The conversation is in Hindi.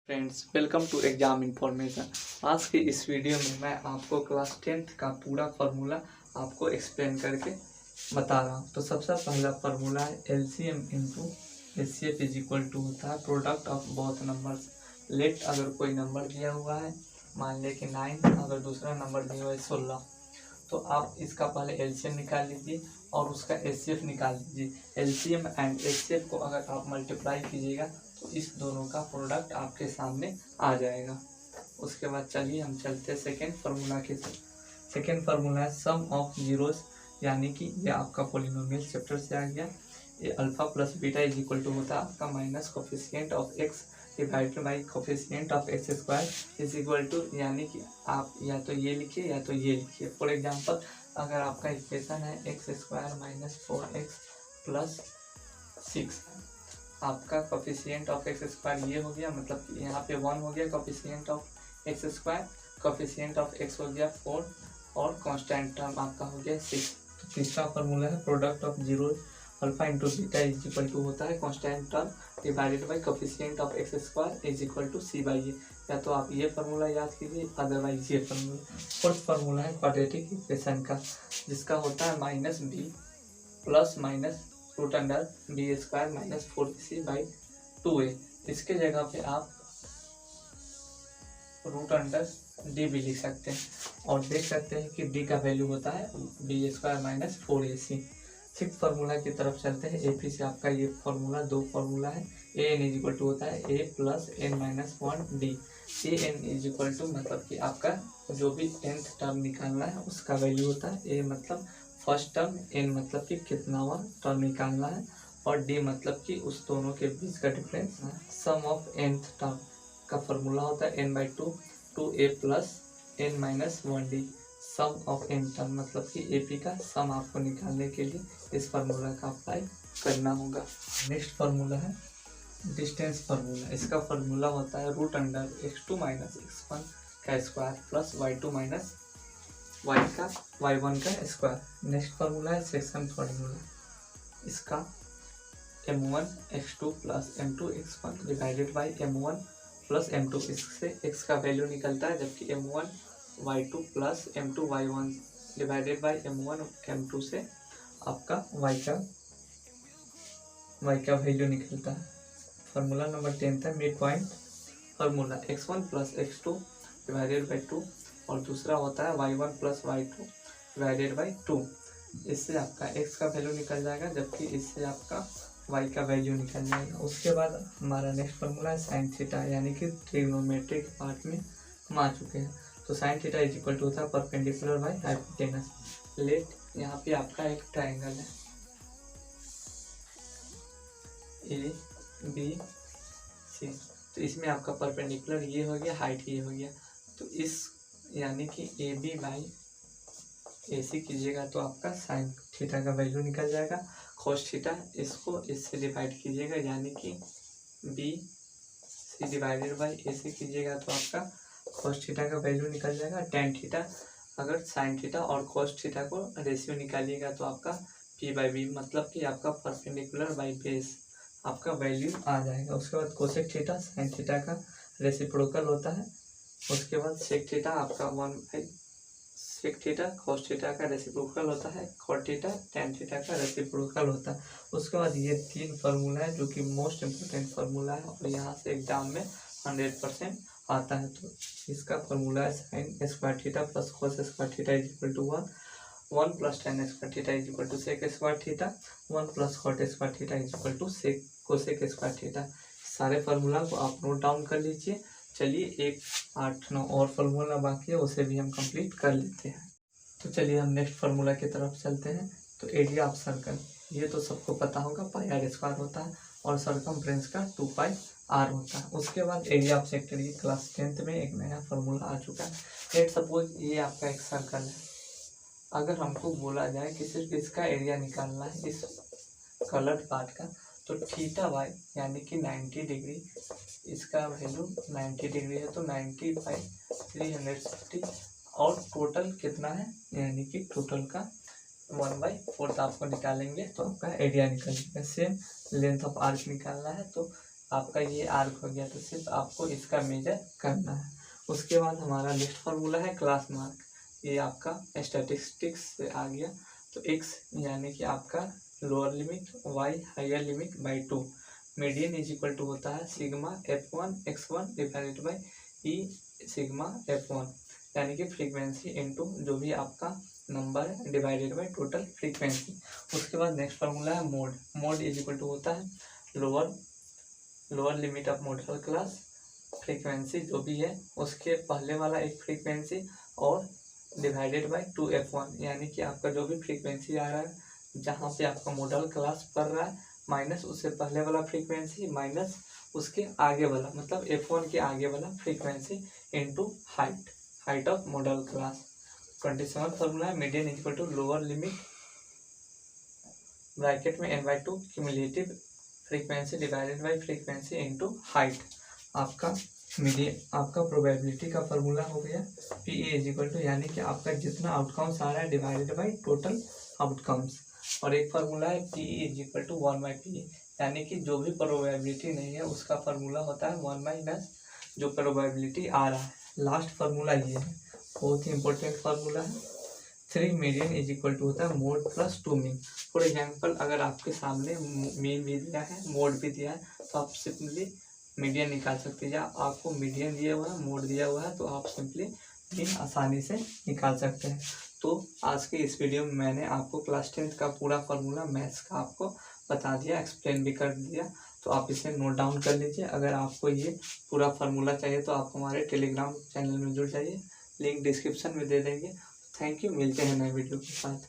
Friends, welcome to exam information. आज की इस वीडियो में मैं आपको क्लास 10th का पूरा फार्मूला आपको एक्सप्लेन करके बता रहा हूँ। तो सबसे पहला फार्मूला है LCM into HCF is equal to होता है product of both numbers. Let अगर कोई नंबर दिया हुआ है, मान ले कि 9, अगर दूसरा नंबर दिया हुआ है 16, तो आप इसका पहले एलसीएम निकाल लीजिए और उसका एचसीएफ निकाल लीजिए। एलसीएम एंड एचसीएफ को अगर आप मल्टीप्लाई कीजिएगा तो इस दोनों का प्रोडक्ट आपके सामने आ जाएगा। उसके बाद चलिए हम चलते हैं सेकेंड फार्मूला के साथ। सेकेंड फार्मूला है सम ऑफ जीरोस, यानी कि ये आपका पॉलिनोमियल चैप्टर से आ गया। ये alpha plus beta is equal to होता है आपका minus coefficient of x divided by coefficient of x square is equal to, यानी कि आप या तो ये लिखिए या तो ये लिखिए। फॉर एग्जांपल, अगर आपका इक्वेशन है x square minus 4x plus 6, आपका कोफिशिएंट ऑफ एक्स स्क्वायर ये हो गया, मतलब कि यहाँ पे 1 हो गया coefficient of x square, coefficient of x हो गया 4 और कांस्टेंट टर्म आपका हो गया 6। तो तीसरा फार्मूला है product of zero alpha into beta is equal to होता है constant term divided by coefficient of x square is equal to c by a. या तो आप ये फार्मूला याद कीजिए, अदरवाइज ये फार्मूला। फोर्थ फार्मूला है क्वाड्रेटिक इक्वेशन का, जिसका होता है minus b plus minus root under b square minus 4ac by 2a। इसके जगह पे आप रूट अंडर डी भी लिख सकते हैं और देख सकते हैं कि डी का वैल्यू होता है B square minus 4ac। Six formula की तरफ चलते हैं। एपी से आपका ये फार्मूला दो फार्मूला है। A n is equal to होता है a plus n minus 1 d. A n is equal to मतलब कि आपका जो भी nth टर्म निकालना है उसका वैल्यू होता है। ए मतलब फर्स्ट टर्म, एन मतलब कि कितनावा टर्म निकालना है, और डी मतलब कि उस दोनों के बीच का difference. Sum of nth term का फॉर्मूला होता है n by 2 A plus n minus 1 D. Sum of n term मतलब कि एपी का सम आपको निकालने के लिए इस फार्मूला का अप्लाई करना होगा। नेक्स्ट फार्मूला है डिस्टेंस फार्मूला। इसका फार्मूला होता है root under x2 minus x1 का square plus y2 minus y1 का स्क्वायर। नेक्स्ट फार्मूला है सेक्शन फार्मूला। इसका m1 x2 plus m2 x1 divided by m1 plus m2। इससे x का वैल्यू निकलता है, जबकि m1 y2 plus m2 y1 divided by m1 m2 से आपका y का वैल्यू निकलता है। फार्मूला नंबर 10 है mid point formula. x1 plus x2 divided by 2 और दूसरा होता है y1 plus y2 divided by 2। इससे आपका x का वैल्यू निकल जाएगा, जबकि इससे आपका y का वैल्यू निकल जाएगा। उसके बाद हमारा नेक्स्ट फार्मूला है साइन थीटा, यानी कि ट्रिग्नोमेट्रिक पार्ट में हम आ चुके हैं। तो sine theta is equal to होता है परपेंडिकुलर बाई हाइपोटेनस। लेट यहाँ पे आपका एक ट्राइंगल है ए बी सी, तो इसमें आपका परपेंडिकुलर ये हो गया, हाइट ये हो गया। तो इस यानी कि A B by A C कीजिएगा तो आपका साइन थीटा का वैल्यू निकल जाएगा। कॉस थीटा इसको इससे डिवाइड कीजिएगा, यानी कि B C divided by A C कीजिएगा तो आपका कॉस थीटा का वैल्यू निकल जाएगा। टेन थीटा, अगर साइन थीटा और कॉस थीटा को रेशियो निकालिएगा तो आपका पी बाई बी मतलब कि आपका परपेंडिकुलर बाई बेस आपका वैल्यू आ जाएगा। उसके बाद कोसेक थीटा साइन थीटा का रेसिप्रोकल होता है। उसके बाद सेक थीटा आपका 1 by sec theta cos theta का रेसिप्रोकल होता है। कॉट थीटा टेन थीटा का रेसिप्रोकल होता है। उसके बाद ये तीन फार्मूला है जो कि मोस्ट इम्पोर्टेंट फार्मूला है और यहाँ से एग्जाम में 100% आता है। तो इसका फार्मूला है sine square theta plus cos square theta is equal to 1 plus tan square theta is equal to sec square theta, 1 plus cot square theta is equal to sec cosec square theta. सारे फार्मूला को आप नोट डाउन कर लीजिए। चलिए एक 8-9 और फार्मूला बाकी है, उसे भी हम कंप्लीट कर लेते हैं। तो चलिए हम नेक्स्ट फार्मूला की तरफ चलते हैं। तो एरिया ऑफ सर्कल, ये तो सबको पता होगा, पाई आर स्क्वायर होता है और सरकमफ्रेंस का 2 पाई आर होता है। उसके बाद एरिया ऑफ सेक्टर, ये क्लास 10th में एक नया फार्मूला आ चुका है। लेट सपोज ये आपका एक सर्कल है, अगर हमको बोला जाए कि सिर्फ इसका एरिया निकालना है इस कलर्ड पार्ट का, तो थीटा वाई यानी कि 90 डिग्री, इसका वैल्यू 90 डिग्री है तो 90 बाई 360 और टोटल कितना है, यानी कि टोटल का 1/4 आपको निकालेंगे तो आपका एरिया निकल जाएगा। सेम लेंथ ऑफ आर्क निकालना है तो आपका ये आर्क हो गया, तो सिर्फ आपको इसका मेजर करना है। उसके बाद हमारा नेक्स्ट फार्मूला है क्लास मार्क। ये आपका स्टैटिस्टिक्स से आ गया। तो x यानी कि आपका lower limit, y higher limit by 2, median is equal to होता है sigma f1 x1 divided by E sigma f1, यानी कि फ्रीक्वेंसी इनटू जो भी आपका नंबर है डिवाइडेड बाई टोटल फ्रीक्वेंसी। उसके बाद नेक्स्ट फार्मूला है mode. Mode is equal to होता है lower limit of modal class, frequency जो भी है उसके पहले वाला एक फ्रीक्वेंसी और डिवाइडेड बाई 2f1, यानी कि आपका जो भी फ्रीक्वेंसी आ रहा है जहाँ पे आपका मॉडल क्लास पढ़ रहा है माइनस उससे पहले वाला फ्रीक्वेंसी माइनस उसके आगे वाला, मतलब f1 के आगे वाला frequency into height of modal class. 27 formula है median is equal to lower limit bracket में n/2 cumulative frequency divided by frequency into height. आपका मीडियन आपका प्रोबेबिलिटी का फार्मूला हो गया पी इज इक्वल टू, यानी कि आपका जितना आउटकम्स आ रहा है डिवाइडेड बाई टोटल आउटकम्स। और एक फार्मूला है P is equal to 1/p, यानी कि जो भी प्रोबेबिलिटी नहीं है उसका फार्मूला होता है 1 माइनस जो प्रोबेबिलिटी आ रहा है। लास्ट फार्मूला ये है, बहुत ही इंपॉर्टेंट फार्मूला है। 3 मीडियन इज इक्वल टू होता है mode plus 2 mean. For example अगर आपके सामने मीन भी दिया है मोड भी दिया है तो आप सिंपली मीडियन निकाल सकते हैं। या आपको मीडियन दिया हुआ है मोड दिया हुआ है तो आप सिंपली मीन आसानी से निकाल सकते हैं। तो आज के इस वीडियो में मैंने आपको क्लास 10th का पूरा फार्मूला मैथ्स का आपको बता दिया, एक्सप्लेन भी कर दिया। तो आप इसे नोट डाउन कर लीजिए। अगर आपको ये पूरा फार्मूला चाहिए तो आप हमारे टेलीग्राम चैनल में जुड़ जाइए, लिंक डिस्क्रिप्शन में दे देंगे। थैंक यू, मिलते हैं नए वीडियो के साथ।